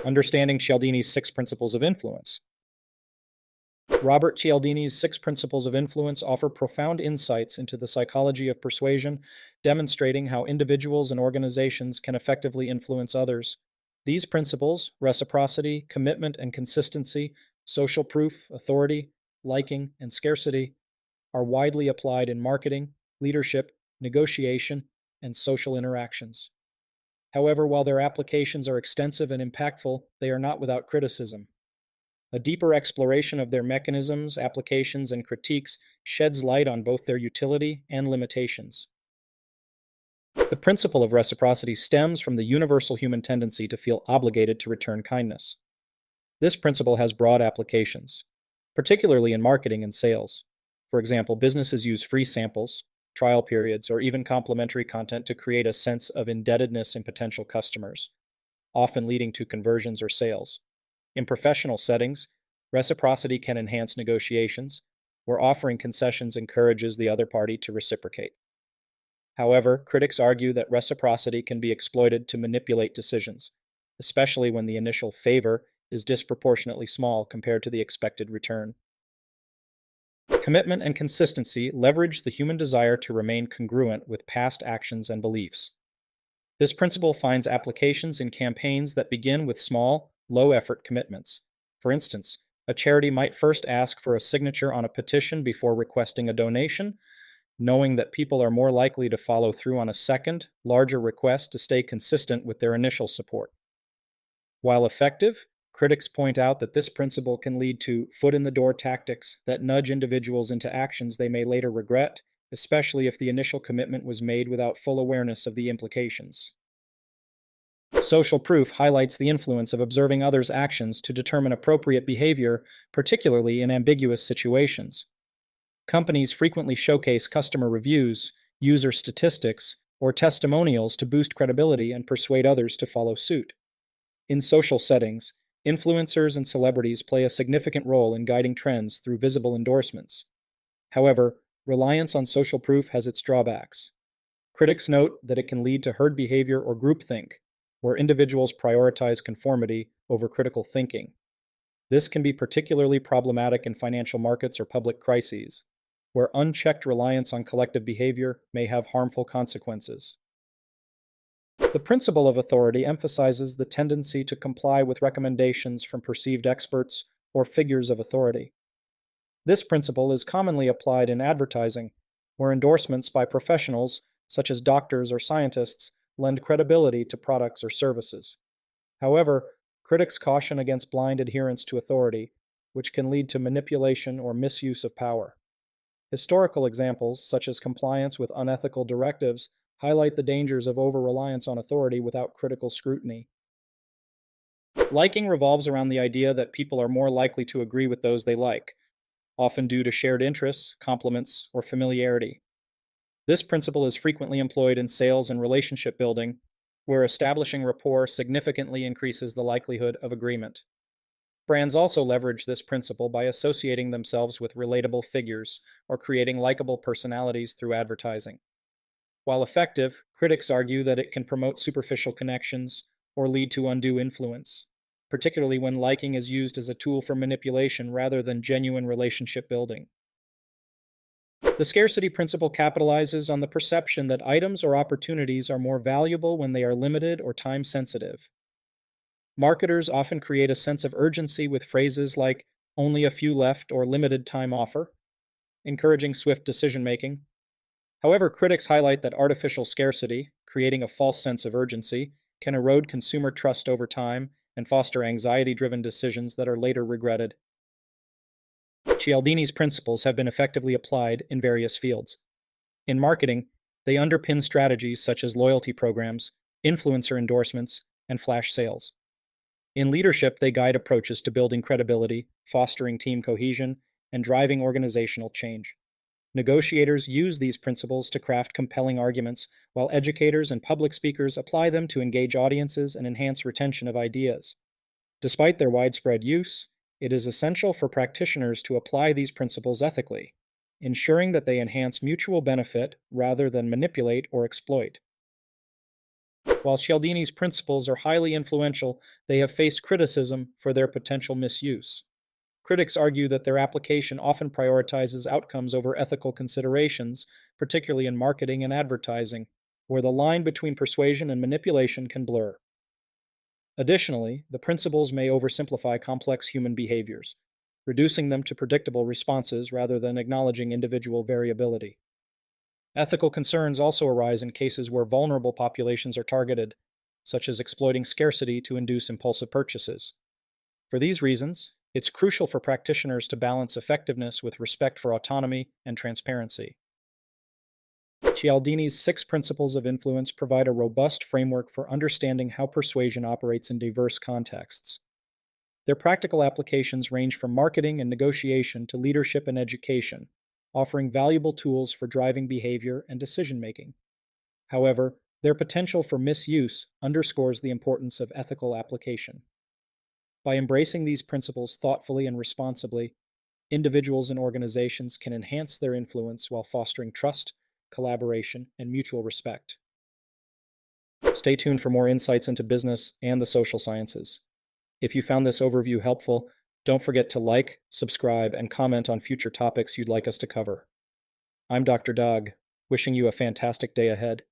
Understanding Cialdini's 6 Principles of Influence. Robert Cialdini's 6 Principles of Influence offer profound insights into the psychology of persuasion, demonstrating how individuals and organizations can effectively influence others. These principles, reciprocity, commitment and consistency, social proof, authority, liking, and scarcity, are widely applied in marketing, leadership, negotiation, and social interactions. However, while their applications are extensive and impactful, they are not without criticism. A deeper exploration of their mechanisms, applications, and critiques sheds light on both their utility and limitations. The principle of reciprocity stems from the universal human tendency to feel obligated to return kindness. This principle has broad applications, particularly in marketing and sales. For example, businesses use free samples, trial periods, or even complimentary content to create a sense of indebtedness in potential customers, often leading to conversions or sales. In professional settings, reciprocity can enhance negotiations, where offering concessions encourages the other party to reciprocate. However, critics argue that reciprocity can be exploited to manipulate decisions, especially when the initial favor is disproportionately small compared to the expected return. Commitment and consistency leverage the human desire to remain congruent with past actions and beliefs. This principle finds applications in campaigns that begin with small, low-effort commitments. For instance, a charity might first ask for a signature on a petition before requesting a donation, knowing that people are more likely to follow through on a second, larger request to stay consistent with their initial support. While effective, critics point out that this principle can lead to foot-in-the-door tactics that nudge individuals into actions they may later regret, especially if the initial commitment was made without full awareness of the implications. Social proof highlights the influence of observing others' actions to determine appropriate behavior, particularly in ambiguous situations. Companies frequently showcase customer reviews, user statistics, or testimonials to boost credibility and persuade others to follow suit. In social settings, influencers and celebrities play a significant role in guiding trends through visible endorsements. However, reliance on social proof has its drawbacks. Critics note that it can lead to herd behavior or groupthink, where individuals prioritize conformity over critical thinking. This can be particularly problematic in financial markets or public crises, where unchecked reliance on collective behavior may have harmful consequences. The principle of authority emphasizes the tendency to comply with recommendations from perceived experts or figures of authority. This principle is commonly applied in advertising, where endorsements by professionals, such as doctors or scientists, lend credibility to products or services. However, critics caution against blind adherence to authority, which can lead to manipulation or misuse of power. Historical examples, such as compliance with unethical directives, highlight the dangers of over-reliance on authority without critical scrutiny. Liking revolves around the idea that people are more likely to agree with those they like, often due to shared interests, compliments, or familiarity. This principle is frequently employed in sales and relationship building, where establishing rapport significantly increases the likelihood of agreement. Brands also leverage this principle by associating themselves with relatable figures or creating likable personalities through advertising. While effective, critics argue that it can promote superficial connections or lead to undue influence, particularly when liking is used as a tool for manipulation rather than genuine relationship building. The scarcity principle capitalizes on the perception that items or opportunities are more valuable when they are limited or time-sensitive. Marketers often create a sense of urgency with phrases like "only a few left" or "limited time offer," encouraging swift decision-making. However, critics highlight that artificial scarcity, creating a false sense of urgency, can erode consumer trust over time and foster anxiety-driven decisions that are later regretted. Cialdini's principles have been effectively applied in various fields. In marketing, they underpin strategies such as loyalty programs, influencer endorsements, and flash sales. In leadership, they guide approaches to building credibility, fostering team cohesion, and driving organizational change. Negotiators use these principles to craft compelling arguments, while educators and public speakers apply them to engage audiences and enhance retention of ideas. Despite their widespread use, it is essential for practitioners to apply these principles ethically, ensuring that they enhance mutual benefit rather than manipulate or exploit. While Cialdini's principles are highly influential, they have faced criticism for their potential misuse. Critics argue that their application often prioritizes outcomes over ethical considerations, particularly in marketing and advertising, where the line between persuasion and manipulation can blur. Additionally, the principles may oversimplify complex human behaviors, reducing them to predictable responses rather than acknowledging individual variability. Ethical concerns also arise in cases where vulnerable populations are targeted, such as exploiting scarcity to induce impulsive purchases. For these reasons, it's crucial for practitioners to balance effectiveness with respect for autonomy and transparency. Cialdini's 6 principles of influence provide a robust framework for understanding how persuasion operates in diverse contexts. Their practical applications range from marketing and negotiation to leadership and education, offering valuable tools for driving behavior and decision-making. However, their potential for misuse underscores the importance of ethical application. By embracing these principles thoughtfully and responsibly, individuals and organizations can enhance their influence while fostering trust, collaboration, and mutual respect. Stay tuned for more insights into business and the social sciences. If you found this overview helpful, don't forget to like, subscribe, and comment on future topics you'd like us to cover. I'm Dr. Doug, wishing you a fantastic day ahead.